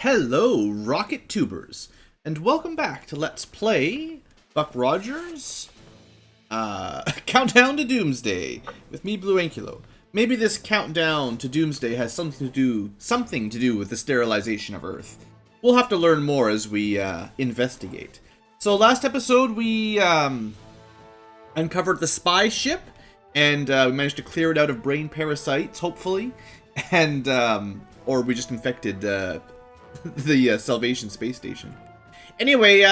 Hello, Rocket Tubers, and welcome back to Let's Play Buck Rogers Countdown to Doomsday with me, BlueAnkylo. Maybe this countdown to Doomsday has something to do with the sterilization of Earth. We'll have to learn more as we investigate. So last episode we uncovered the spy ship, and we managed to clear it out of brain parasites, hopefully, and or we just infected the Salvation space station. Anyway,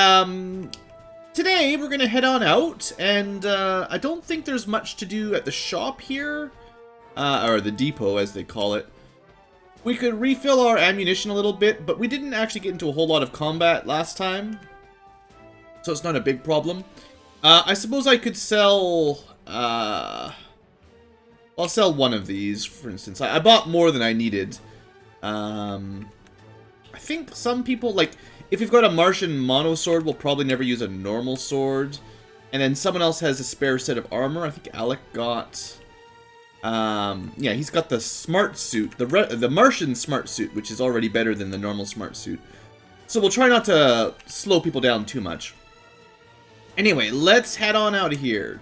today we're gonna head on out, and I don't think there's much to do at the shop here, or the depot as they call it. We could refill our ammunition a little bit, but we didn't actually get into a whole lot of combat last time, so it's not a big problem. I suppose I could sell, I'll sell one of these, for instance. I bought more than I needed. I think some people, like, if you've got a Martian mono sword, we'll probably never use a normal sword. And then someone else has a spare set of armor. I think Alec got, yeah, he's got the smart suit, the Martian smart suit, which is already better than the normal smart suit. So we'll try not to slow people down too much. Anyway, let's head on out of here.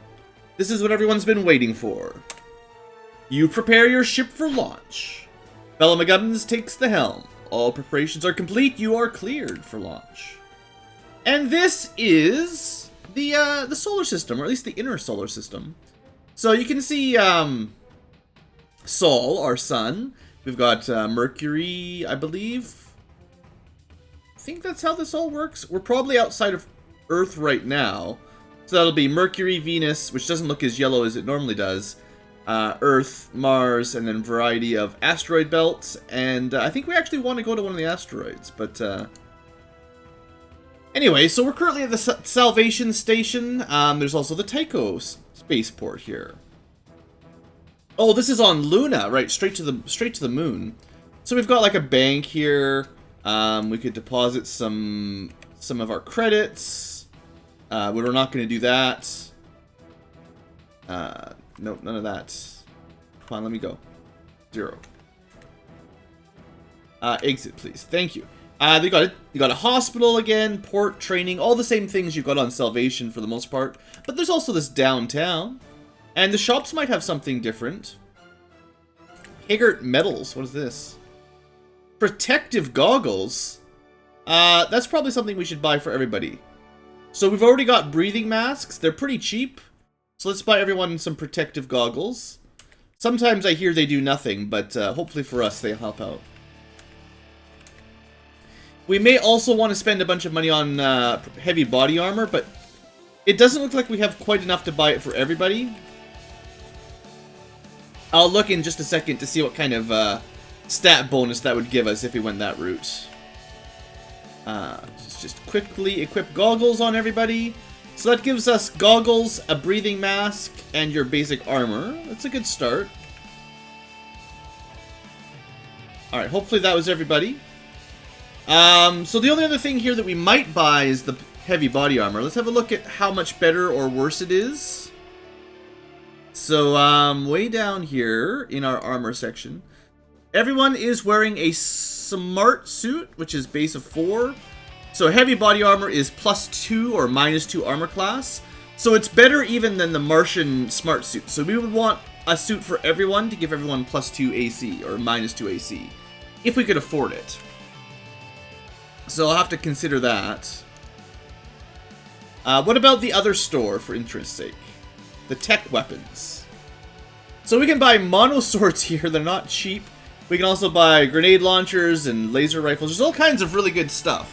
This is what everyone's been waiting for. You prepare your ship for launch. Bella McGubbins takes the helm. All preparations are complete. You are cleared for launch. And this is the solar system, or at least the inner solar system. So you can see Sol, our sun. We've got Mercury, I believe. I think that's how this all works. We're probably outside of Earth right now. So that'll be Mercury, Venus, which doesn't look as yellow as it normally does. Earth, Mars, and then a variety of asteroid belts, and I think we actually want to go to one of the asteroids, but anyway, so we're currently at the Salvation Station. There's also the Tycho spaceport here. Oh, this is on Luna, right? Straight to the moon. So we've got like a bank here. We could deposit some of our credits. We're not going to do that. Nope, none of that. Come on, let me go. 0. Exit, please. Thank you. You got a hospital again, port, training, all the same things you've got on Salvation for the most part. But there's also this downtown. And the shops might have something different. Higgert Metals, what is this? Protective goggles? That's probably something we should buy for everybody. So we've already got breathing masks. They're pretty cheap. So let's buy everyone some protective goggles. Sometimes I hear they do nothing, but hopefully for us they help out. We may also want to spend a bunch of money on heavy body armor, but it doesn't look like we have quite enough to buy it for everybody. I'll look in just a second to see what kind of stat bonus that would give us if we went that route. Let's just quickly equip goggles on everybody. So that gives us goggles, a breathing mask, and your basic armor. That's a good start. Alright, hopefully that was everybody. So the only other thing here that we might buy is the heavy body armor. Let's have a look at how much better or worse it is. So, way down here in our armor section, everyone is wearing a smart suit, which is base of 4. So heavy body armor is +2 or -2 armor class. So it's better even than the Martian smart suit. So we would want a suit for everyone to give everyone +2 AC or -2 AC. If we could afford it. So I'll have to consider that. What about the other store for interest's sake? The tech weapons. So we can buy mono swords here. They're not cheap. We can also buy grenade launchers and laser rifles. There's all kinds of really good stuff.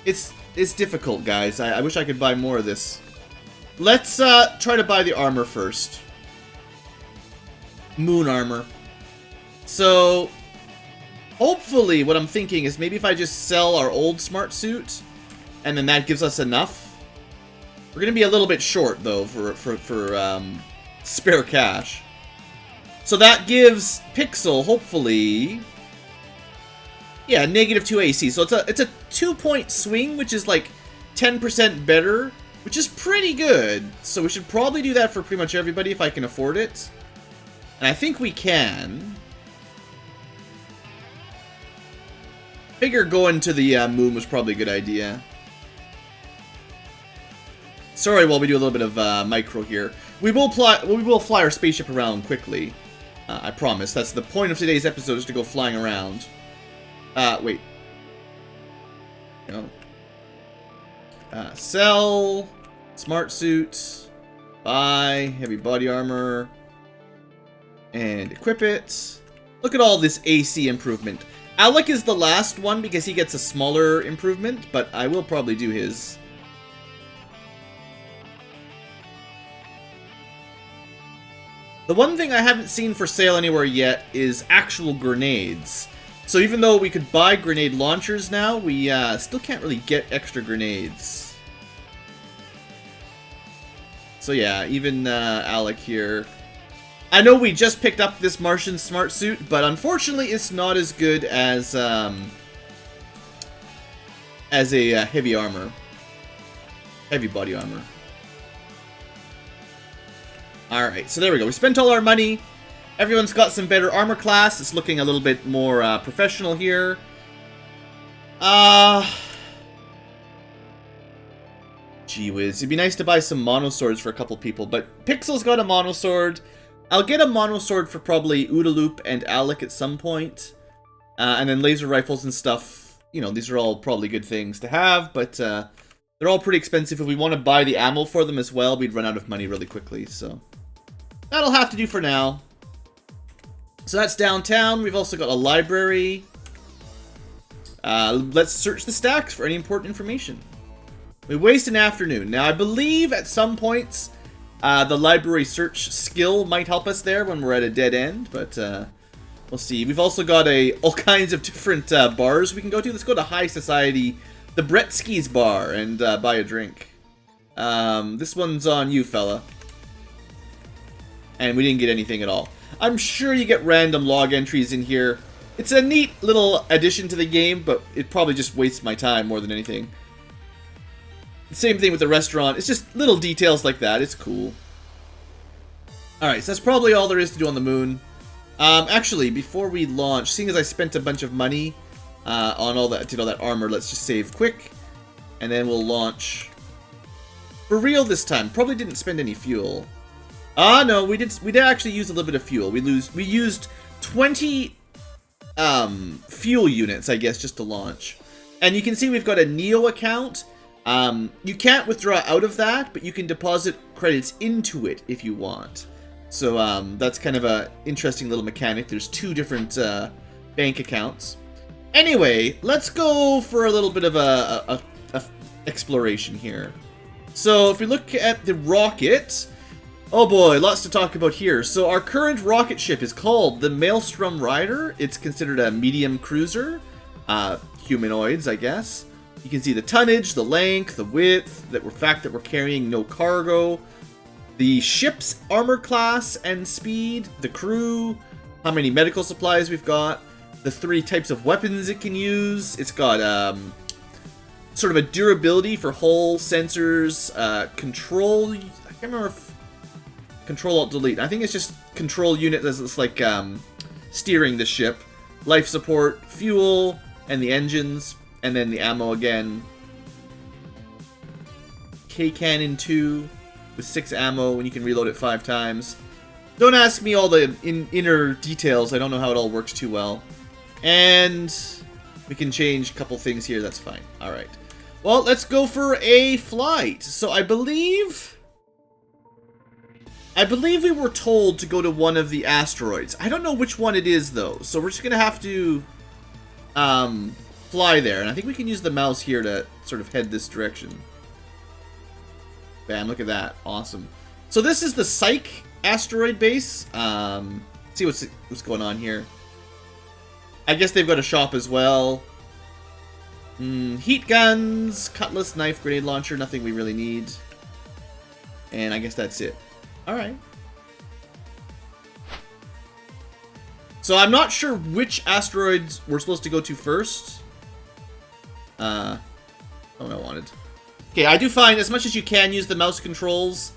It's difficult, guys. I wish I could buy more of this. Let's try to buy the armor first. Moon armor. So hopefully what I'm thinking is maybe if I just sell our old smart suit, and then that gives us enough. We're gonna be a little bit short though for spare cash. So that gives Pixel hopefully, yeah, -2 AC. So it's a 2-point swing, which is like 10% better, which is pretty good. So we should probably do that for pretty much everybody if I can afford it. And I think we can. Figure going to the moon was probably a good idea. Sorry, while we do a little bit of micro here. We will fly our spaceship around quickly. I promise. That's the point of today's episode, is to go flying around. Wait. You know. Sell. Smart suit. Buy. Heavy body armor. And equip it. Look at all this AC improvement. Alec is the last one because he gets a smaller improvement, but I will probably do his. The one thing I haven't seen for sale anywhere yet is actual grenades. So even though we could buy grenade launchers now, we still can't really get extra grenades. So yeah, even Alec here. I know we just picked up this Martian smart suit, but unfortunately it's not as good as a heavy armor. Heavy body armor. Alright, so there we go. We spent all our money. Everyone's got some better armor class. It's looking a little bit more professional here. Gee whiz. It'd be nice to buy some mono swords for a couple people, but Pixel's got a mono sword. I'll get a mono sword for probably Oodaloop and Alec at some point. And then laser rifles and stuff. You know, these are all probably good things to have, but they're all pretty expensive. If we want to buy the ammo for them as well, we'd run out of money really quickly, so that'll have to do for now. So that's downtown. We've also got a library. Let's search the stacks for any important information. We waste an afternoon. Now, I believe at some points the library search skill might help us there when we're at a dead end, but we'll see. We've also got all kinds of different bars we can go to. Let's go to High Society, the Bretskis bar, and buy a drink. This one's on you, fella. And we didn't get anything at all. I'm sure you get random log entries in here. It's a neat little addition to the game, but it probably just wastes my time more than anything. Same thing with the restaurant. It's just little details like that. It's cool. Alright, so that's probably all there is to do on the moon. Actually, before we launch, seeing as I spent a bunch of money on all that armor, let's just save quick. And then we'll launch. For real this time. Probably didn't spend any fuel. No, we did actually use a little bit of fuel. We used 20 fuel units, I guess, just to launch. And you can see we've got a Neo account. You can't withdraw out of that, but you can deposit credits into it if you want. So that's kind of a interesting little mechanic. There's two different bank accounts. Anyway, let's go for a little bit of a exploration here. So if we look at the rocket, oh boy, lots to talk about here. So our current rocket ship is called the Maelstrom Rider. It's considered a medium cruiser. Humanoids, I guess. You can see the tonnage, the length, the width, the fact that we're carrying no cargo, the ship's armor class and speed, the crew, how many medical supplies we've got, the 3 types of weapons it can use. It's got sort of a durability for hull, sensors, control. I can't remember if Control Alt Delete. I think it's just control unit as it's like steering the ship, life support, fuel, and the engines. And then the ammo again. K-Cannon 2 with 6 ammo, and you can reload it 5 times. Don't ask me all the inner details. I don't know how it all works too well. And we can change a couple things here. That's fine. Alright. Well, let's go for a flight. So I believe we were told to go to one of the asteroids. I don't know which one it is, though. So we're just going to have to fly there, and I think we can use the mouse here to sort of head this direction. Bam, look at that. Awesome. So this is the Psyche asteroid base. See what's going on here. I guess they've got a shop as well. Heat guns, cutlass, knife, grenade launcher, nothing we really need. And I guess that's it. Alright. So I'm not sure which asteroids we're supposed to go to first. Oh, no, I wanted. Okay, I do find as much as you can use the mouse controls,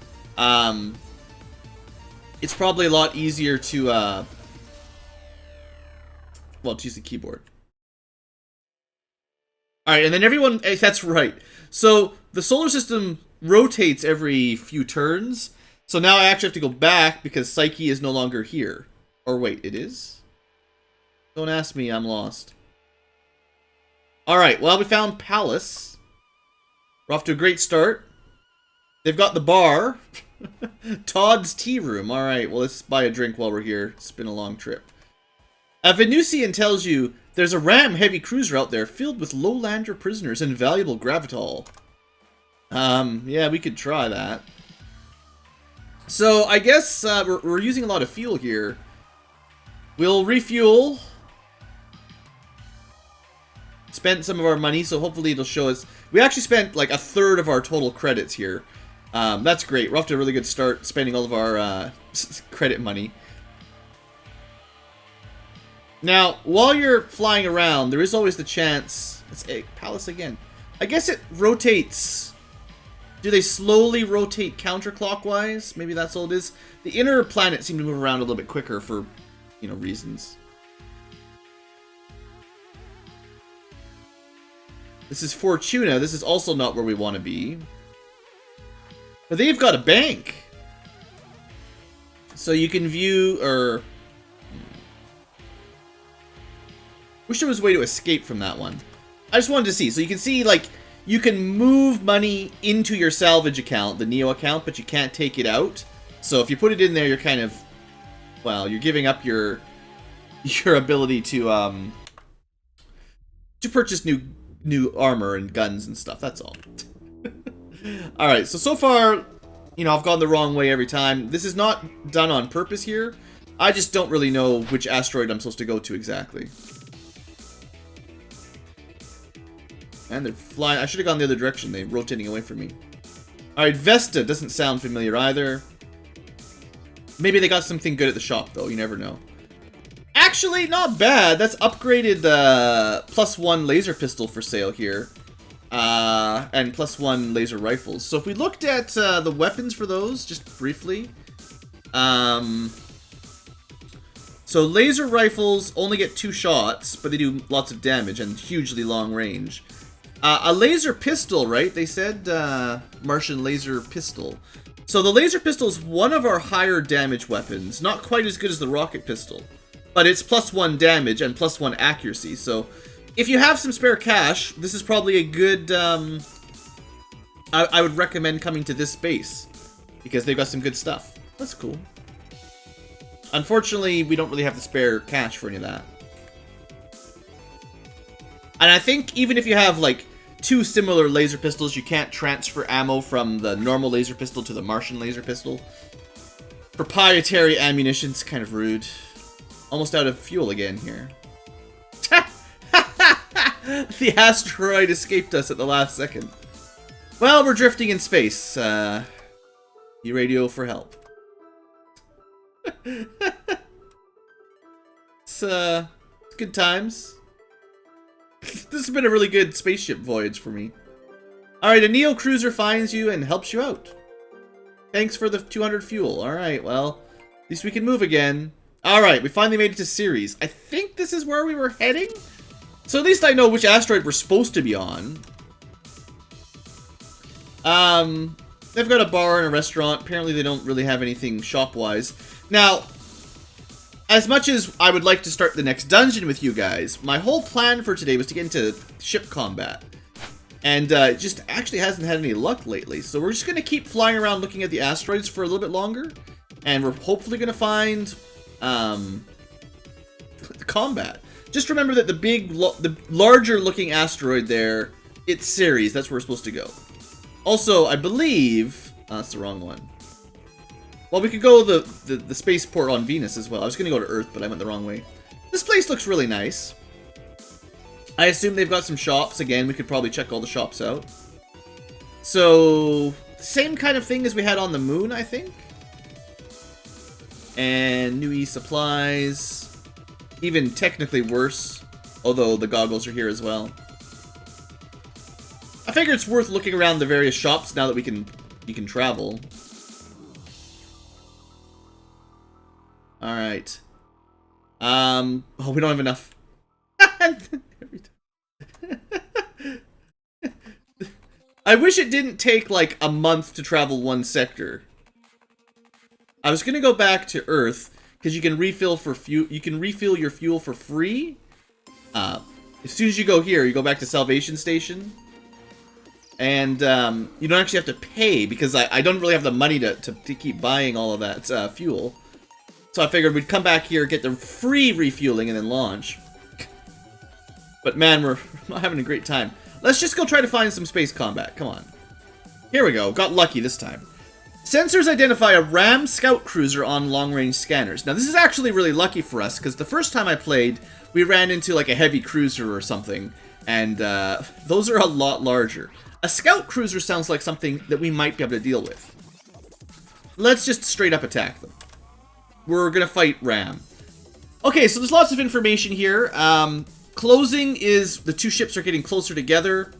it's probably a lot easier to, well, to use the keyboard. Alright, and then everyone... That's right. So, the solar system rotates every few turns. So now I actually have to go back because Psyche is no longer here. Or wait, it is? Don't ask me, I'm lost. Alright, well, we found Palace. We're off to a great start. They've got the bar. Todd's Tea Room. Alright, well, let's buy a drink while we're here. It's been a long trip. A Venusian tells you there's a ram-heavy cruiser out there filled with lowlander prisoners and valuable gravitol. Yeah, we could try that. So, I guess we're using a lot of fuel here. We'll refuel. Spent some of our money, so hopefully it'll show us. We actually spent like a third of our total credits here. That's great. We're off to a really good start spending all of our credit money. Now, while you're flying around, there is always the chance... It's a Palace again. I guess it rotates... Do they slowly rotate counterclockwise? Maybe that's all it is. The inner planets seem to move around a little bit quicker for, you know, reasons. This is Fortuna. This is also not where we want to be. But they've got a bank. So you can view, or... Wish there was a way to escape from that one. I just wanted to see. So you can see, like, you can move money into your salvage account, the Neo account, but you can't take it out. So if you put it in there, you're kind of, well, you're giving up your ability to purchase new armor and guns and stuff. That's all. All right. So far, you know, I've gone the wrong way every time. This is not done on purpose here. I just don't really know which asteroid I'm supposed to go to exactly. And they're flying. I should have gone the other direction. They're rotating away from me. Alright, Vesta doesn't sound familiar either. Maybe they got something good at the shop, though. You never know. Actually, not bad. That's upgraded +1 laser pistol for sale here. And +1 laser rifles. So if we looked at the weapons for those, just briefly. So laser rifles only get 2 shots, but they do lots of damage and hugely long range. A laser pistol, right? They said Martian laser pistol. So the laser pistol is one of our higher damage weapons. Not quite as good as the rocket pistol. But it's +1 damage and +1 accuracy. So if you have some spare cash, this is probably a good... I would recommend coming to this base. Because they've got some good stuff. That's cool. Unfortunately, we don't really have the spare cash for any of that. And I think even if you have, like, 2 similar laser pistols, you can't transfer ammo from the normal laser pistol to the Martian laser pistol. Proprietary ammunition's kind of rude. Almost out of fuel again here. The asteroid escaped us at the last second. Well, we're drifting in space. You radio for help. It's good times. This has been a really good spaceship voyage for me. Alright, a Neo Cruiser finds you and helps you out. Thanks for the 200 fuel. Alright, well, at least we can move again. Alright, we finally made it to Ceres. I think this is where we were heading? So at least I know which asteroid we're supposed to be on. They've got a bar and a restaurant. Apparently they don't really have anything shop-wise. Now, as much as I would like to start the next dungeon with you guys, my whole plan for today was to get into ship combat. And it just actually hasn't had any luck lately. So we're just going to keep flying around looking at the asteroids for a little bit longer. And we're hopefully going to find combat. Just remember that the larger looking asteroid there, it's Ceres. That's where we're supposed to go. Also, I believe... that's the wrong one. Well, we could go the spaceport on Venus as well. I was going to go to Earth, but I went the wrong way. This place looks really nice. I assume they've got some shops. Again, we could probably check all the shops out. So, same kind of thing as we had on the moon, I think. And new supplies. Even technically worse. Although the goggles are here as well. I figure it's worth looking around the various shops now that we can travel. Alright. Oh, we don't have enough. I wish it didn't take like a month to travel one sector. I was gonna go back to Earth because you can refill for fuel. You can refill your fuel for free. As soon as you go here, you go back to Salvation Station, and you don't actually have to pay because I don't really have the money to keep buying all of that fuel. So I figured we'd come back here, get the free refueling, and then launch. But man, we're not having a great time. Let's just go try to find some space combat. Come on. Here we go. Got lucky this time. Sensors identify a RAM scout cruiser on long-range scanners. Now, this is actually really lucky for us, because the first time I played, we ran into like a heavy cruiser or something, and those are a lot larger. A scout cruiser sounds like something that we might be able to deal with. Let's just straight up attack them. We're gonna fight RAM. Okay, so there's lots of information here. Closing is the two ships are getting closer together.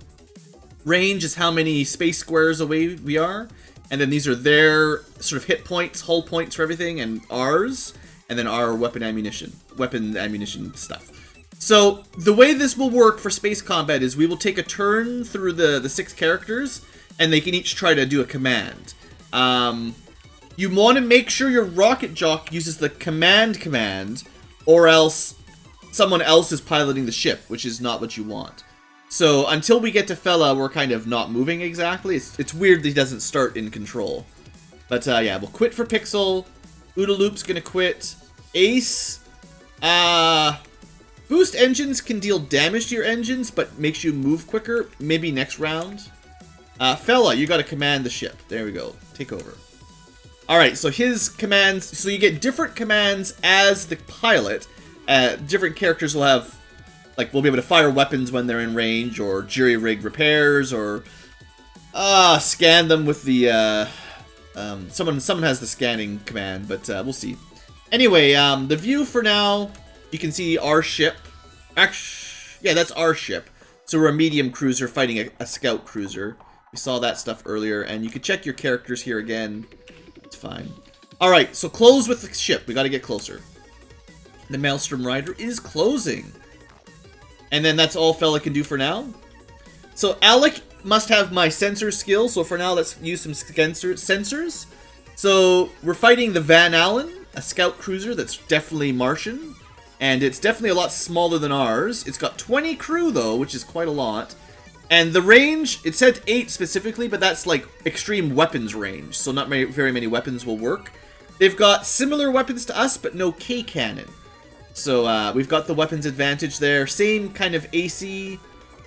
Range is how many space squares away we are. And then these are their sort of hit points, hull points for everything, and ours. And then our weapon ammunition stuff. So the way this will work for space combat is we will take a turn through the 6 characters, and they can each try to do a command. You want to make sure your rocket jock uses the command, or else someone else is piloting the ship, which is not what you want. So until we get to Fella, we're kind of not moving exactly. It's weird that he doesn't start in control. But yeah, we'll quit for Pixel. Oodaloop's gonna quit. Ace. Boost engines can deal damage to your engines, but makes you move quicker. Maybe next round. Fella, you gotta command the ship. There we go. Take over. Alright, so his commands... So you get different commands as the pilot. Different characters will have... Like, we'll be able to fire weapons when they're in range, or jury-rig repairs, or... scan them with the... Someone has the scanning command, but we'll see. Anyway, the view for now, you can see our ship. Actually, yeah, that's our ship. So we're a medium cruiser fighting a scout cruiser. We saw that stuff earlier, and you can check your characters here again. It's fine. Alright, so close with the ship. We gotta get closer. The Maelstrom Rider is closing. And then that's all Fella can do for now. So Alec must have my sensor skill, so for now let's use some sensors. So we're fighting the Van Allen, a scout cruiser that's definitely Martian. And it's definitely a lot smaller than ours. It's got 20 crew though, which is quite a lot. And the range, it said 8 specifically, but that's like extreme weapons range, so not very many weapons will work. They've got similar weapons to us, but no K-cannon. So we've got the weapons advantage there. Same kind of AC.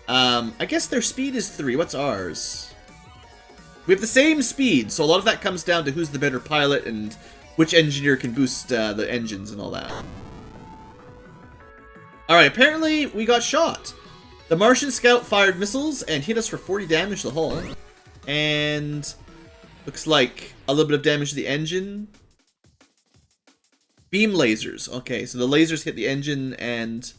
I guess their speed is 3. What's ours? We have the same speed, so a lot of that comes down to who's the better pilot and which engineer can boost the engines and all that. Alright, apparently we got shot. The Martian scout fired missiles and hit us for 40 damage to the hull. And looks like a little bit of damage to the engine. Beam lasers. Okay, so the lasers hit the engine and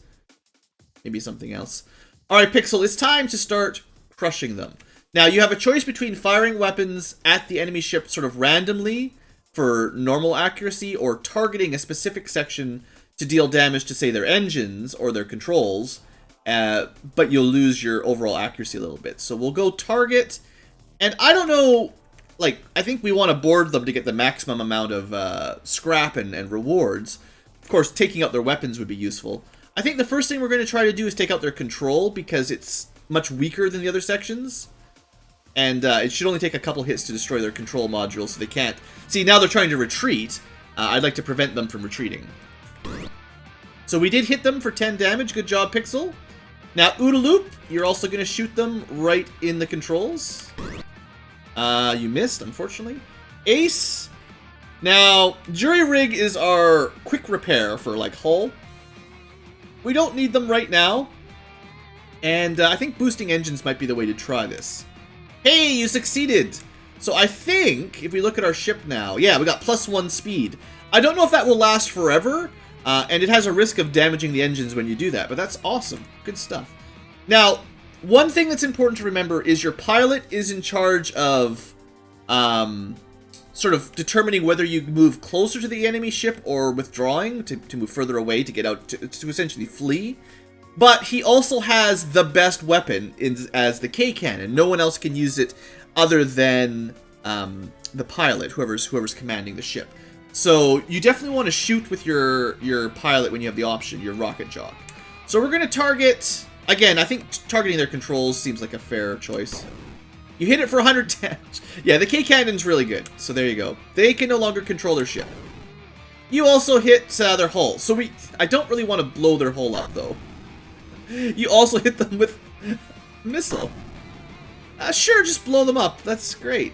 maybe something else. Alright, Pixel, it's time to start crushing them. Now, you have a choice between firing weapons at the enemy ship sort of randomly for normal accuracy, or targeting a specific section to deal damage to, say, their engines or their controls, but you'll lose your overall accuracy a little bit. So we'll go target, and I don't know, like, I think we want to board them to get the maximum amount of scrap and rewards. Of course, taking out their weapons would be useful. I think the first thing we're going to try to do is take out their control, because it's much weaker than the other sections. And it should only take a couple hits to destroy their control module, so they can't... See, now they're trying to retreat. I'd like to prevent them from retreating. So we did hit them for 10 damage. Good job, Pixel. Now, Oodaloop, you're also going to shoot them right in the controls. You missed, unfortunately. Ace. Now, Jury Rig is our quick repair for, like, hull. We don't need them right now. And I think boosting engines might be the way to try this. Hey, you succeeded! So I think, if we look at our ship now, yeah, we got +1 speed. I don't know if that will last forever, and it has a risk of damaging the engines when you do that, but that's awesome. Good stuff. Now, one thing that's important to remember is your pilot is in charge of sort of determining whether you move closer to the enemy ship or withdrawing to move further away to get out, to essentially flee. But he also has the best weapon as the K cannon. No one else can use it other than the pilot, whoever's commanding the ship. So you definitely want to shoot with your pilot when you have the option, your rocket jock. So we're going to target, again, I think targeting their controls seems like a fair choice. You hit it for 100 damage. Yeah, the K cannon's really good. So there you go. They can no longer control their ship. You also hit their hull. So I don't really want to blow their hull up, though. You also hit them with a missile. Sure, just blow them up. That's great.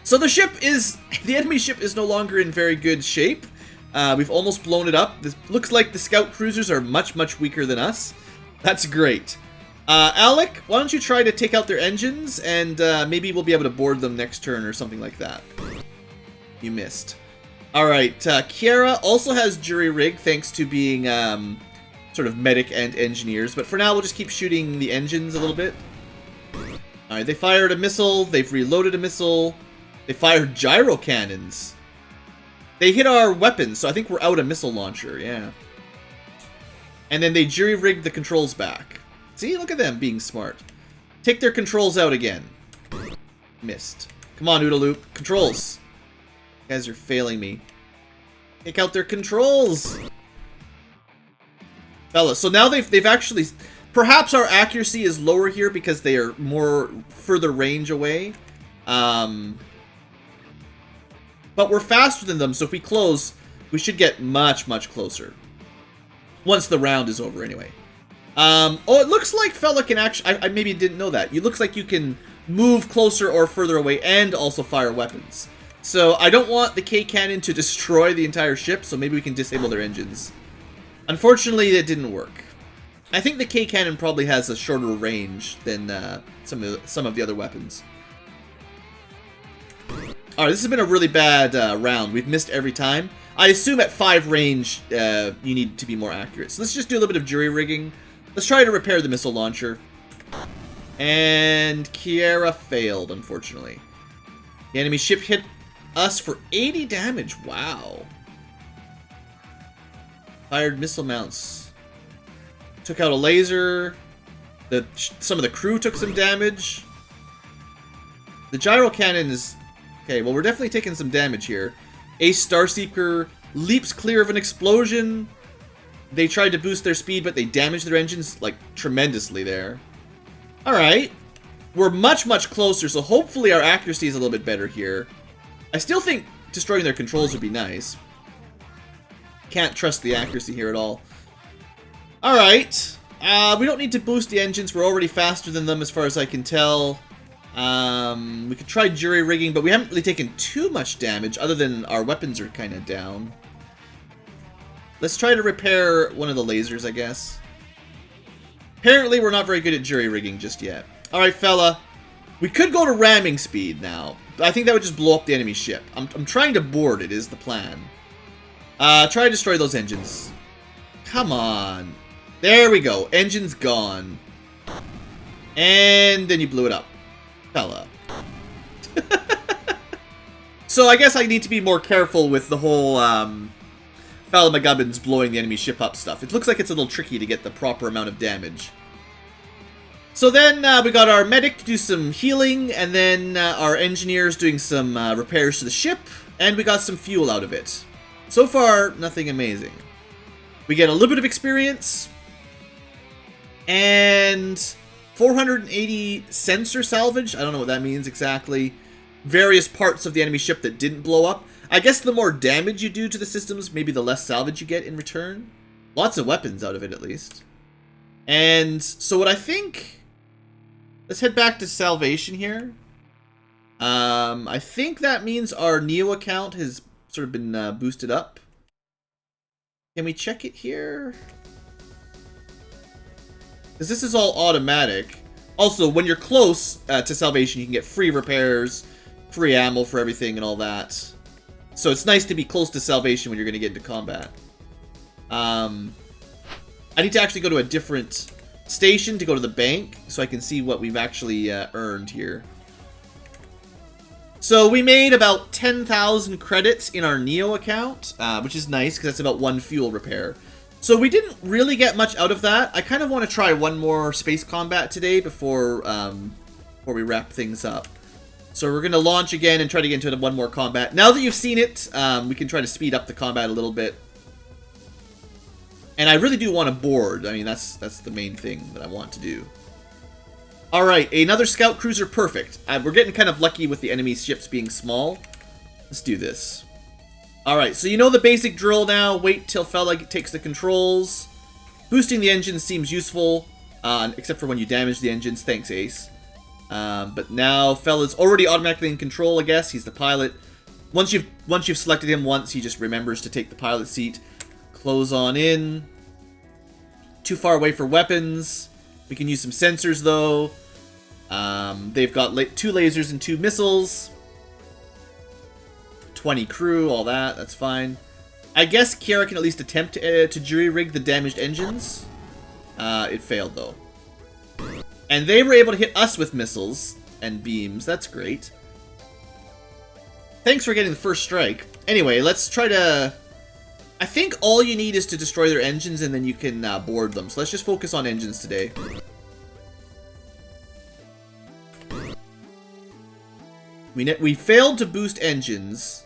So the enemy ship is no longer in very good shape. We've almost blown it up. This looks like the scout cruisers are much, much weaker than us. That's great. Alec, why don't you try to take out their engines, and maybe we'll be able to board them next turn or something like that. You missed. Alright, Kiara also has jury rig thanks to being sort of medic and engineers, but for now we'll just keep shooting the engines a little bit. Alright, they fired a missile, they've reloaded a missile, they fired gyro cannons. They hit our weapons, so I think we're out a missile launcher, yeah. And then they jury-rigged the controls back. See, look at them being smart. Take their controls out again. Missed. Come on, Oodle Loop. Controls. You guys are failing me. Take out their controls. Fellas, so now they've actually... Perhaps our accuracy is lower here because they are further range away. But we're faster than them, so if we close, we should get much, much closer. Once the round is over, anyway. Oh, it looks like Fella can actually... I maybe didn't know that. It looks like you can move closer or further away and also fire weapons. So I don't want the K cannon to destroy the entire ship, so maybe we can disable their engines. Unfortunately, it didn't work. I think the K cannon probably has a shorter range than some of the other weapons. Alright, this has been a really bad round. We've missed every time. I assume at 5 range, you need to be more accurate. So let's just do a little bit of jury rigging. Let's try to repair the missile launcher. And Kiara failed, unfortunately. The enemy ship hit us for 80 damage. Wow. Fired missile mounts. Took out a laser. Some of the crew took some damage. The gyro cannon is... Okay, well, we're definitely taking some damage here. Ace Starseeker leaps clear of an explosion. They tried to boost their speed, but they damaged their engines, like, tremendously there. Alright. We're much, much closer, so hopefully our accuracy is a little bit better here. I still think destroying their controls would be nice. Can't trust the accuracy here at all. Alright. We don't need to boost the engines. We're already faster than them as far as I can tell. We could try jury rigging, but we haven't really taken too much damage, other than our weapons are kind of down. Let's try to repair one of the lasers, I guess. Apparently, we're not very good at jury rigging just yet. Alright, fella. We could go to ramming speed now. I think that would just blow up the enemy ship. I'm trying to board it, is the plan. Try to destroy those engines. Come on. There we go. Engine's gone. And then you blew it up. Fella. So I guess I need to be more careful with the whole Fella McGubbins blowing the enemy ship up stuff. It looks like it's a little tricky to get the proper amount of damage. So then we got our medic to do some healing, and then our engineers doing some repairs to the ship, and we got some fuel out of it. So far, nothing amazing. We get a little bit of experience, and 480 sensor salvage. I don't know what that means exactly. Various parts of the enemy ship that didn't blow up. I guess the more damage you do to the systems, maybe the less salvage you get in return. Lots of weapons out of it, at least. And so what I think... Let's head back to Salvation here. I think that means our Neo account has sort of been boosted up. Can we check it here? Because this is all automatic. Also, when you're close to Salvation, you can get free repairs, free ammo for everything, and all that. So it's nice to be close to Salvation when you're going to get into combat. I need to actually go to a different station to go to the bank, so I can see what we've actually earned here. So we made about 10,000 credits in our Neo account, which is nice, because that's about 1 fuel repair. So we didn't really get much out of that. I kind of want to try one more space combat today before we wrap things up. So we're going to launch again and try to get into one more combat. Now that you've seen it, we can try to speed up the combat a little bit. And I really do want to board. I mean, that's the main thing that I want to do. Alright, another scout cruiser, perfect. We're getting kind of lucky with the enemy ships being small. Let's do this. Alright, so you know the basic drill now. Wait till Fella takes the controls. Boosting the engines seems useful, except for when you damage the engines. Thanks, Ace. But now Fella's already automatically in control, I guess. He's the pilot. Once you've selected him once, he just remembers to take the pilot seat. Close on in. Too far away for weapons. We can use some sensors, though. They've got 2 lasers and 2 missiles. 20 crew, all that. That's fine. I guess Kiara can at least attempt to jury-rig the damaged engines. It failed, though. And they were able to hit us with missiles and beams. That's great. Thanks for getting the first strike. Anyway, let's try to... I think all you need is to destroy their engines and then you can board them. So let's just focus on engines today. We failed to boost engines.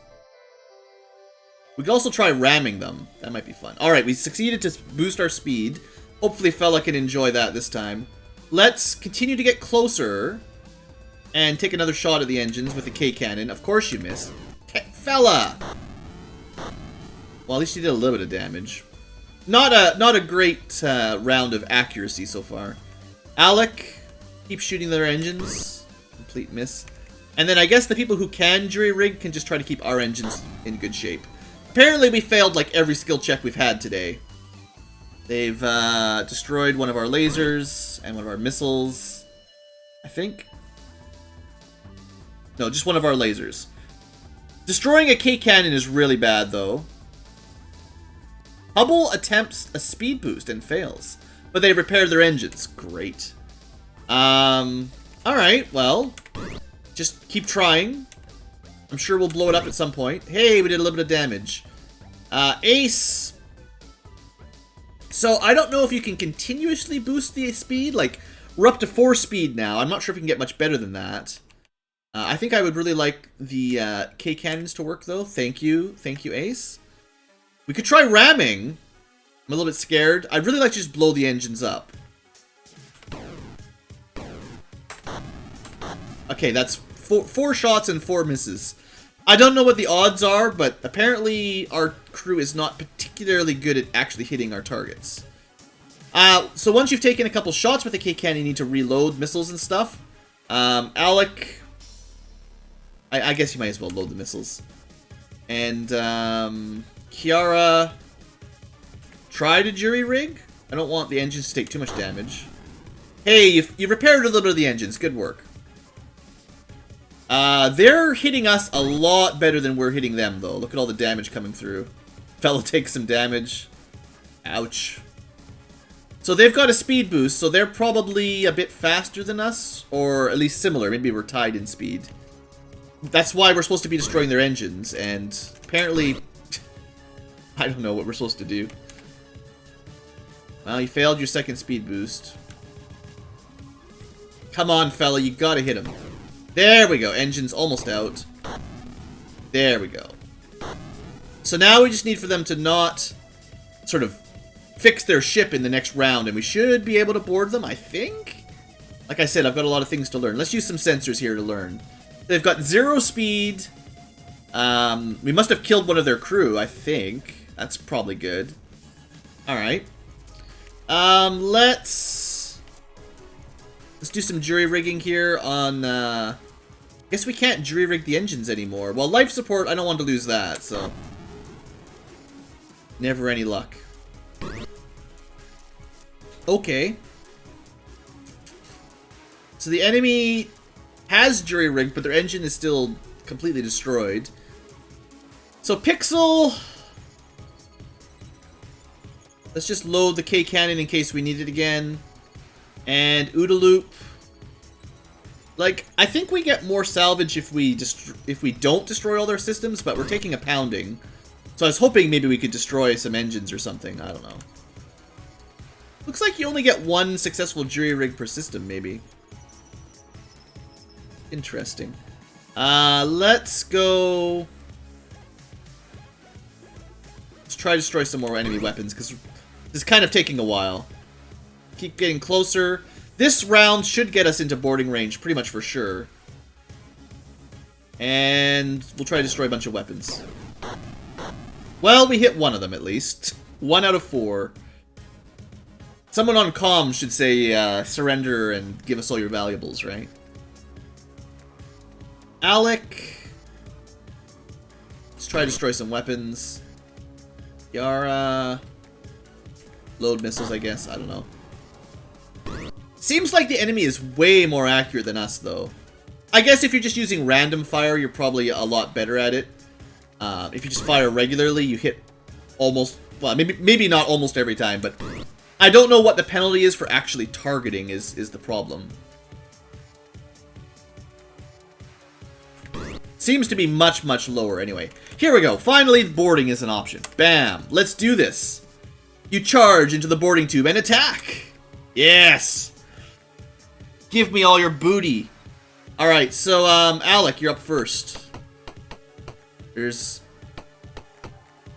We could also try ramming them. That might be fun. Alright, we succeeded to boost our speed. Hopefully Fella can enjoy that this time. Let's continue to get closer and take another shot at the engines with the K cannon. Of course you missed. Fella! Well, at least you did a little bit of damage. Not a great round of accuracy so far. Alec, keep shooting their engines. Complete miss. And then I guess the people who can jury-rig can just try to keep our engines in good shape. Apparently we failed like every skill check we've had today. They've destroyed one of our lasers and one of our missiles, I think. No, just one of our lasers. Destroying a K cannon is really bad, though. Hubble attempts a speed boost and fails, but they repaired their engines. Great. Alright, well, just keep trying. I'm sure we'll blow it up at some point. Hey, we did a little bit of damage. Ace. So, I don't know if you can continuously boost the speed. Like, we're up to 4 speed now. I'm not sure if we can get much better than that. I think I would really like the K cannons to work, though. Thank you. Thank you, Ace. We could try ramming. I'm a little bit scared. I'd really like to just blow the engines up. Okay, that's 4 shots and 4 misses. I don't know what the odds are, but apparently our crew is not particularly good at actually hitting our targets. So once you've taken a couple shots with the K cannon, you need to reload missiles and stuff. Alec, I guess you might as well load the missiles. And Kiara, try to jury-rig. I don't want the engines to take too much damage. Hey, you've repaired a little bit of the engines. Good work. They're hitting us a lot better than we're hitting them, though. Look at all the damage coming through. Fella takes some damage. Ouch. So they've got a speed boost, so they're probably a bit faster than us, or at least similar. Maybe we're tied in speed. That's why we're supposed to be destroying their engines, and apparently... I don't know what we're supposed to do. Well, you failed your second speed boost. Come on, fella, you gotta hit him. There we go. Engine's almost out. There we go. So now we just need for them to not sort of fix their ship in the next round, and we should be able to board them, I think? Like I said, I've got a lot of things to learn. Let's use some sensors here to learn. They've got 0 speed. We must have killed one of their crew, I think. That's probably good. Alright. Let's do some jury-rigging here on, I guess we can't jury-rig the engines anymore. Well, life support, I don't want to lose that, so... Never any luck. Okay. So the enemy has jury-rigged, but their engine is still completely destroyed. So Pixel... Let's just load the K cannon in case we need it again. And OODA loop. Like, I think we get more salvage if we don't destroy all their systems, but we're taking a pounding. So I was hoping maybe we could destroy some engines or something. I don't know. Looks like you only get one successful jury rig per system, maybe. Interesting. Let's go... Let's try to destroy some more enemy weapons, because this is kind of taking a while. Keep getting closer. This round should get us into boarding range, pretty much for sure. And we'll try to destroy a bunch of weapons. Well, we hit one of them, at least. 1 out of 4. Someone on comm should say, surrender and give us all your valuables, right? Alec. Let's try to destroy some weapons. Yara. Load missiles, I guess. I don't know. Seems like the enemy is way more accurate than us, though. I guess if you're just using random fire, you're probably a lot better at it. If you just fire regularly, you hit almost... Well, maybe not almost every time, but... I don't know what the penalty is for actually targeting is the problem. Seems to be much, much lower anyway. Here we go. Finally, boarding is an option. Bam. Let's do this. You charge into the boarding tube and attack. Yes. Give me all your booty. Alright, so, Alec, you're up first. So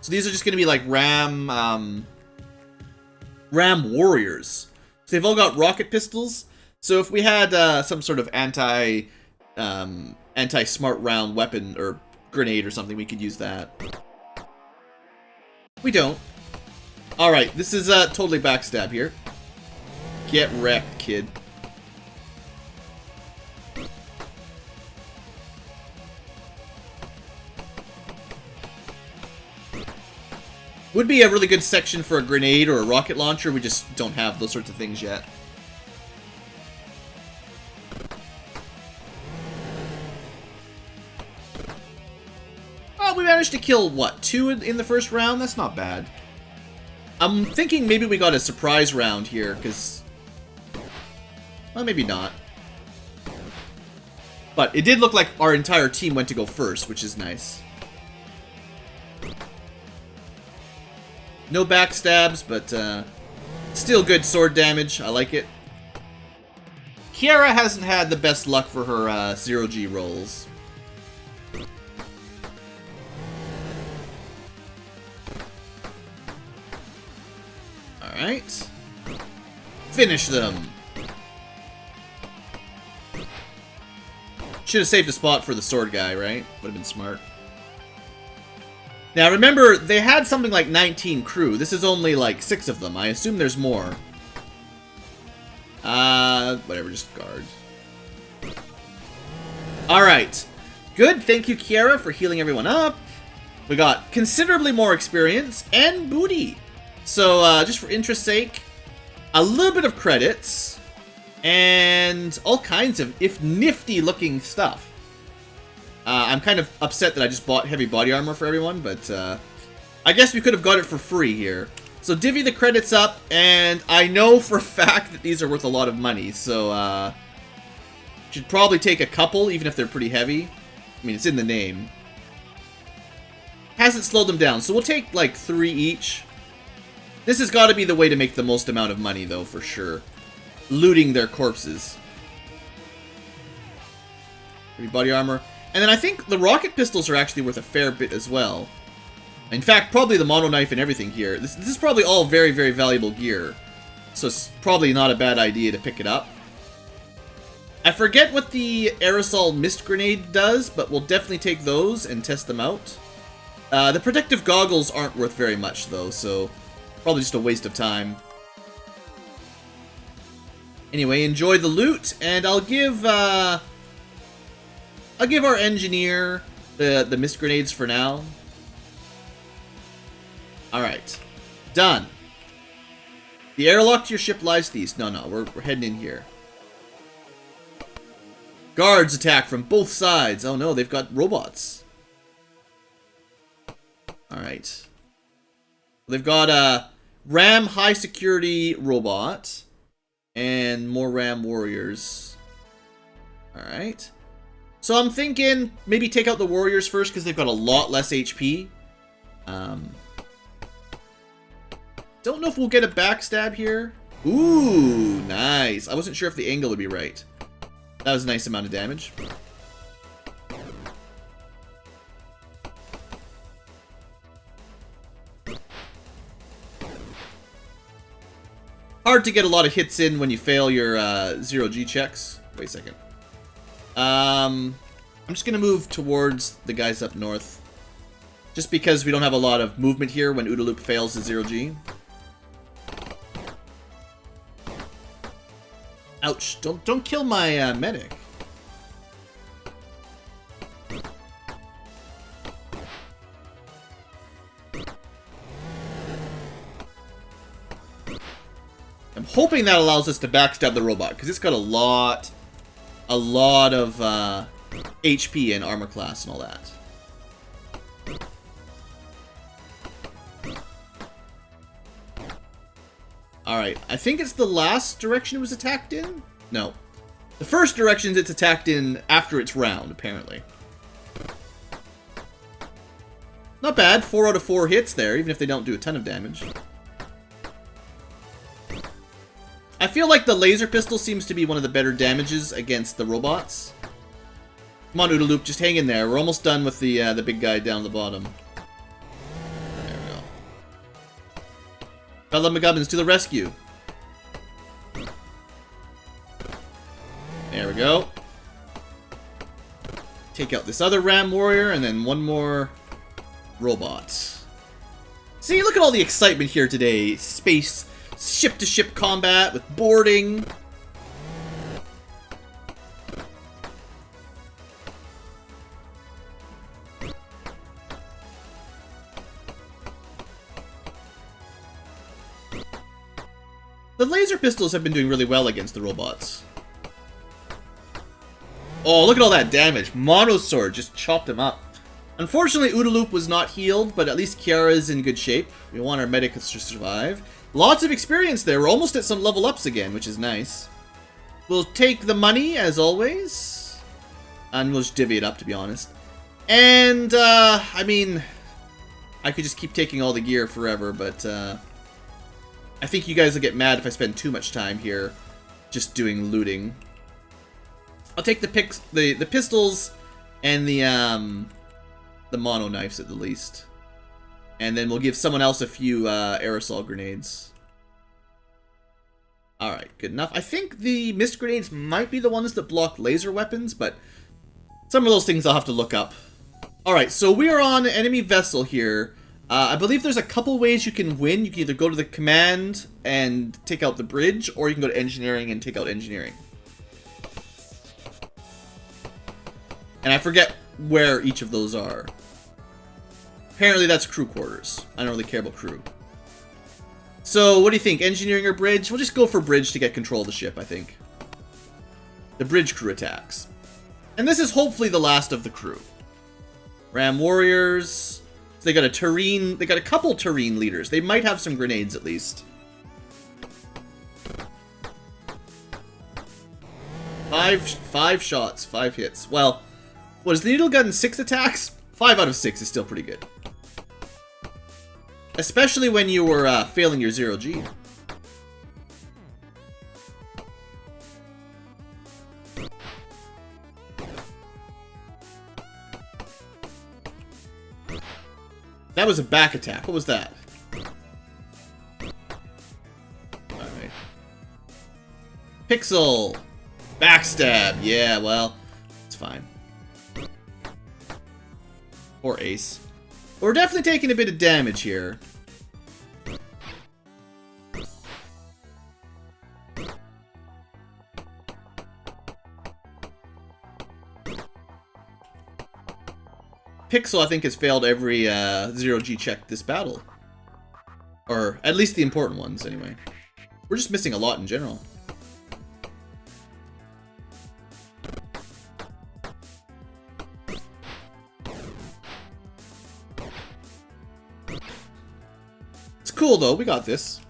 these are just going to be like Ram warriors. So they've all got rocket pistols. So if we had some sort of anti-smart round weapon or grenade or something, we could use that. We don't. Alright, this is totally backstab here. Get wrecked, kid. Would be a really good section for a grenade or a rocket launcher. We just don't have those sorts of things yet. Oh, we managed to kill, what, 2 in the first round? That's not bad. I'm thinking maybe we got a surprise round here, because... Well, maybe not. But it did look like our entire team went to go first, which is nice. No backstabs, but still good sword damage. I like it. Kiara hasn't had the best luck for her 0G rolls. Alright. Finish them. Should have saved a spot for the sword guy, right? Would have been smart. Now remember, they had something like 19 crew. This is only like 6 of them. I assume there's more. Whatever, just guards. Alright. Good, thank you, Kiara, for healing everyone up. We got considerably more experience and booty. So, just for interest's sake, a little bit of credits, and all kinds of, if nifty-looking stuff. I'm kind of upset that I just bought heavy body armor for everyone, but I guess we could have got it for free here. So divvy the credits up, and I know for a fact that these are worth a lot of money, so should probably take a couple, even if they're pretty heavy. I mean, it's in the name. Hasn't slowed them down, so we'll take like 3 each. This has got to be the way to make the most amount of money, though, for sure. Looting their corpses. Heavy body armor. And then I think the rocket pistols are actually worth a fair bit as well. In fact, probably the mono knife and everything here. This is probably all very, very valuable gear. So it's probably not a bad idea to pick it up. I forget what the aerosol mist grenade does, but we'll definitely take those and test them out. The protective goggles aren't worth very much, though, so probably just a waste of time. Anyway, enjoy the loot, and I'll give our engineer the mist grenades for now. Alright. Done. The airlock to your ship lies east. No, we're heading in here. Guards attack from both sides. Oh no, they've got robots. Alright. They've got a Ram high security robot. And more Ram warriors. Alright. So I'm thinking maybe take out the warriors first because they've got a lot less HP. Don't know if we'll get a backstab here. Ooh, nice. I wasn't sure if the angle would be right. That was a nice amount of damage. Hard to get a lot of hits in when you fail your 0G checks. Wait a second. I'm just going to move towards the guys up north. Just because we don't have a lot of movement here when OODA Loop fails the 0G. Ouch. Don't kill my medic. I'm hoping that allows us to backstab the robot, because it's got a lot of HP and armor class and all that. Alright, I think it's the last direction it was attacked in? No. The first directions it's attacked in after its round, apparently. Not bad, 4 out of 4 hits there, even if they don't do a ton of damage. I feel like the laser pistol seems to be one of the better damages against the robots. Come on, OODA Loop, just hang in there. We're almost done with the big guy down the bottom. There we go. Bella McGubbins to the rescue. There we go. Take out this other Ram Warrior, and then one more robot. See, look at all the excitement here today. Space, ship-to-ship combat with boarding. The laser pistols have been doing really well against the robots. Oh, look at all that damage. Mono Sword just chopped him up. Unfortunately, OODA Loop was not healed, but at least Kiara's in good shape. We want our medics to survive. Lots of experience there. We're almost at some level ups again, which is nice. We'll take the money, as always. And we'll just divvy it up, to be honest. And, I mean, I could just keep taking all the gear forever, but, I think you guys will get mad if I spend too much time here just doing looting. I'll take the pistols and the mono knives at the least. And then we'll give someone else a few aerosol grenades. Alright, good enough. I think the mist grenades might be the ones that block laser weapons, but some of those things I'll have to look up. Alright, so we are on an enemy vessel here. I believe there's a couple ways you can win. You can either go to the command and take out the bridge, or you can go to engineering and take out engineering. And I forget where each of those are. Apparently that's crew quarters. I don't really care about crew. So, what do you think? Engineering or bridge? We'll just go for bridge to get control of the ship, I think. The bridge crew attacks. And this is hopefully the last of the crew. Ram Warriors. So they got a Terrene. They got a couple Terrene leaders. They might have some grenades at least. Five shots, 5 hits. Well, what is the needle gun? 6 attacks? 5 out of 6 is still pretty good. Especially when you were failing your 0G. That was a back attack. What was that? Alright. Pixel! Backstab! Yeah, well, it's fine. Or Ace. We're definitely taking a bit of damage here. Pixel, I think, has failed every 0G check this battle. Or at least the important ones, anyway. We're just missing a lot in general. It's cool, though. We got this.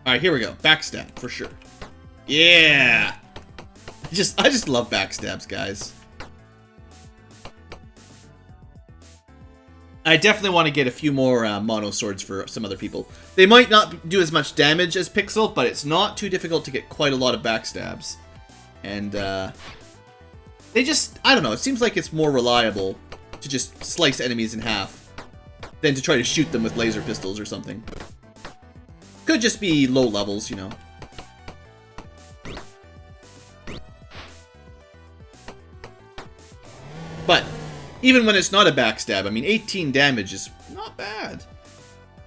Alright, here we go. Backstab, for sure. Yeah! I just love backstabs, guys. I definitely want to get a few more mono swords for some other people. They might not do as much damage as Pixel, but it's not too difficult to get quite a lot of backstabs. And they just, I don't know, it seems like it's more reliable to just slice enemies in half than to try to shoot them with laser pistols or something. Could just be low levels, you know. But even when it's not a backstab, I mean, 18 damage is not bad.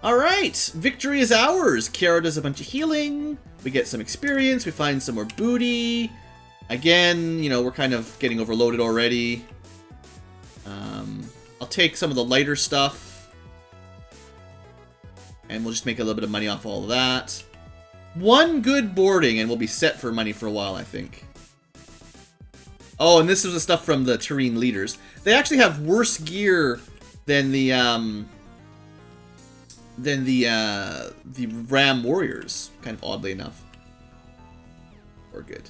Alright, victory is ours. Kiara does a bunch of healing. We get some experience. We find some more booty. Again, you know, we're kind of getting overloaded already. I'll take some of the lighter stuff. And we'll just make a little bit of money off all of that. One good boarding and we'll be set for money for a while, I think. Oh, and this is the stuff from the Terrene leaders. They actually have worse gear than the Ram warriors, kind of oddly enough. We're good.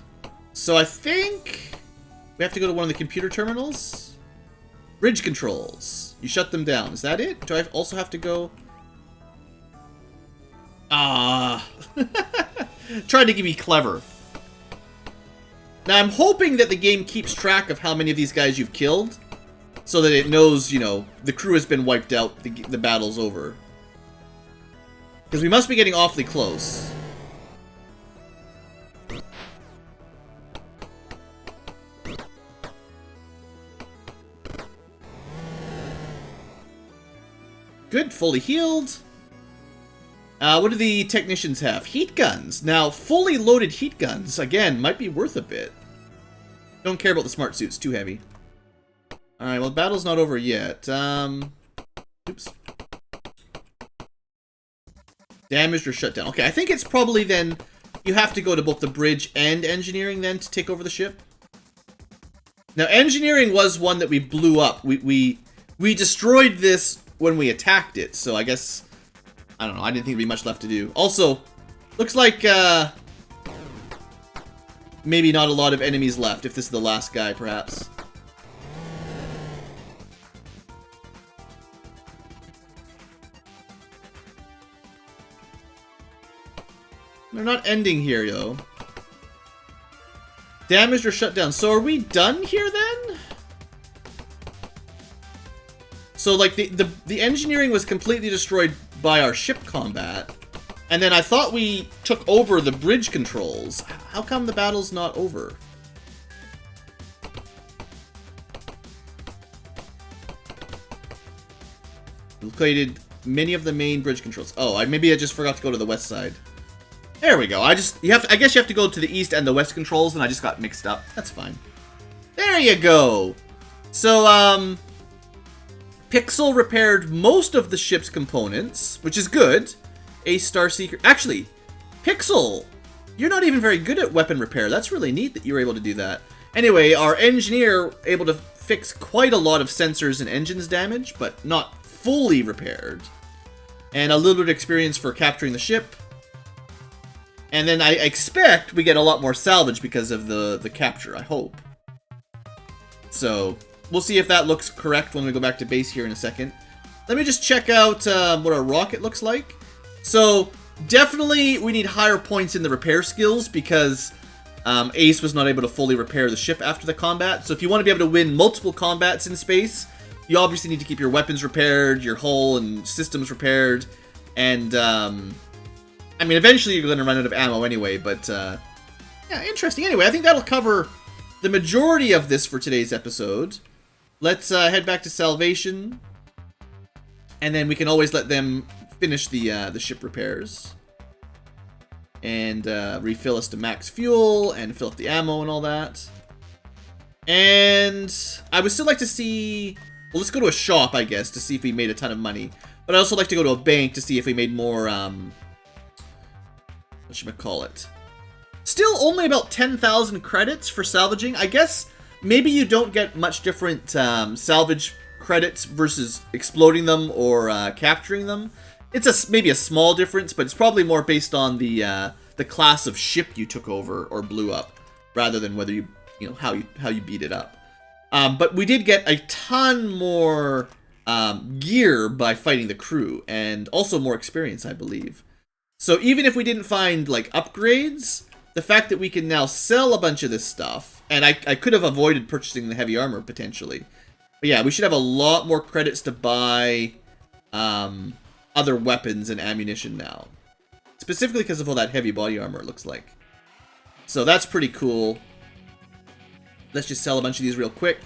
So I think we have to go to one of the computer terminals. Bridge controls. You shut them down. Is that it? Do I also have to go? Ah. Tried to be clever. Now I'm hoping that the game keeps track of how many of these guys you've killed, so that it knows, you know, the crew has been wiped out, the battle's over. Because we must be getting awfully close. Good, fully healed. What do the technicians have? Heat guns. Now, fully loaded heat guns, again, might be worth a bit. Don't care about the smart suits, too heavy. Alright, well, the battle's not over yet. Oops. Damaged or shut down. Okay, I think it's probably then you have to go to both the bridge and engineering then to take over the ship. Now, engineering was one that we blew up. We destroyed this when we attacked it, so I guess, I don't know, I didn't think there'd be much left to do. Also, looks like, maybe not a lot of enemies left, if this is the last guy, perhaps. They're not ending here, yo. Damaged or shut down. So are we done here, then? So, like, the engineering was completely destroyed by our ship combat. And then I thought we took over the bridge controls. How come the battle's not over? Located many of the main bridge controls. Oh, maybe I just forgot to go to the west side. There we go. I guess you have to go to the east and the west controls, and I just got mixed up. That's fine. There you go. So, Pixel repaired most of the ship's components, which is good. Ace Starseeker. Actually, Pixel, you're not even very good at weapon repair. That's really neat that you were able to do that. Anyway, our engineer able to fix quite a lot of sensors and engines damage, but not fully repaired. And a little bit of experience for capturing the ship. And then I expect we get a lot more salvage because of the capture, I hope. So, we'll see if that looks correct when we go back to base here in a second. Let me just check out what our rocket looks like. So, definitely we need higher points in the repair skills because Ace was not able to fully repair the ship after the combat. So if you want to be able to win multiple combats in space, you obviously need to keep your weapons repaired, your hull and systems repaired, and I mean, eventually you're going to run out of ammo anyway, but yeah, interesting. Anyway, I think that'll cover the majority of this for today's episode. Let's head back to Salvation, and then we can always let them finish the ship repairs and refill us to max fuel and fill up the ammo and all that. And I would still like to see, well, let's go to a shop, I guess, to see if we made a ton of money. But I'd also like to go to a bank to see if we made more, whatchamacallit. Still only about 10,000 credits for salvaging. I guess maybe you don't get much different salvage credits versus exploding them or capturing them. It's maybe a small difference, but it's probably more based on the class of ship you took over or blew up, rather than whether you know how you beat it up. But we did get a ton more gear by fighting the crew, and also more experience, I believe. So even if we didn't find, like, upgrades, the fact that we can now sell a bunch of this stuff, and I could have avoided purchasing the heavy armor, potentially. But yeah, we should have a lot more credits to buy other weapons and ammunition now. Specifically because of all that heavy body armor, it looks like. So that's pretty cool. Let's just sell a bunch of these real quick.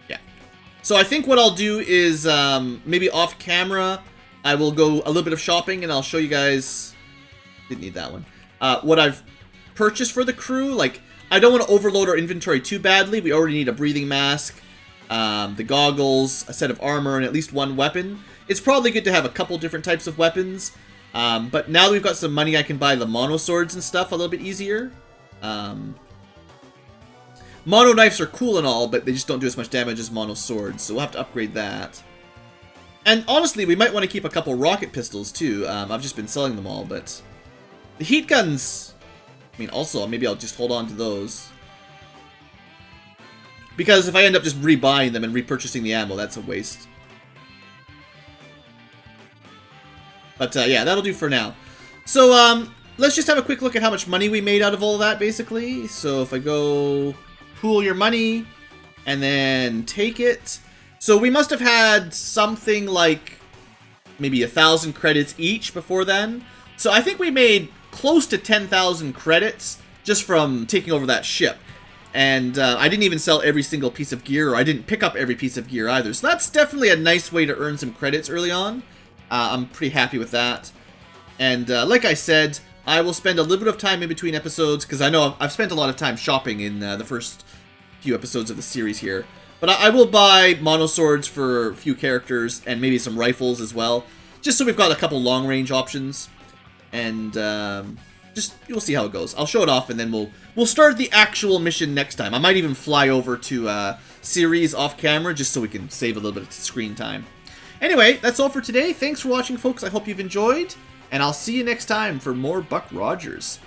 Yeah. So I think what I'll do is maybe off camera, I will go a little bit of shopping and I'll show you guys... Didn't need that one. What I've purchased for the crew. Like, I don't want to overload our inventory too badly. We already need a breathing mask, the goggles, a set of armor, and at least one weapon. It's probably good to have a couple different types of weapons. But now that we've got some money, I can buy the mono swords and stuff a little bit easier. Mono knives are cool and all, but they just don't do as much damage as mono swords, so we'll have to upgrade that. And honestly, we might want to keep a couple rocket pistols too. I've just been selling them all, but... The heat guns... I mean, also, maybe I'll just hold on to those. Because if I end up just rebuying them and repurchasing the ammo, that's a waste. But yeah, that'll do for now. So let's just have a quick look at how much money we made out of all that, basically. So if I go pool your money and then take it. So we must have had something like maybe 1,000 credits each before then. So I think we made close to 10,000 credits just from taking over that ship. And I didn't even sell every single piece of gear, or I didn't pick up every piece of gear either. So that's definitely a nice way to earn some credits early on. I'm pretty happy with that. And like I said, I will spend a little bit of time in between episodes, because I know I've spent a lot of time shopping in the first few episodes of the series here. But I will buy mono swords for a few characters, and maybe some rifles as well. Just so we've got a couple long-range options. And just, we'll see how it goes. I'll show it off, and then we'll start the actual mission next time. I might even fly over to Ceres off camera, just so we can save a little bit of screen time. Anyway, that's all for today. Thanks for watching, folks. I hope you've enjoyed, and I'll see you next time for more Buck Rogers.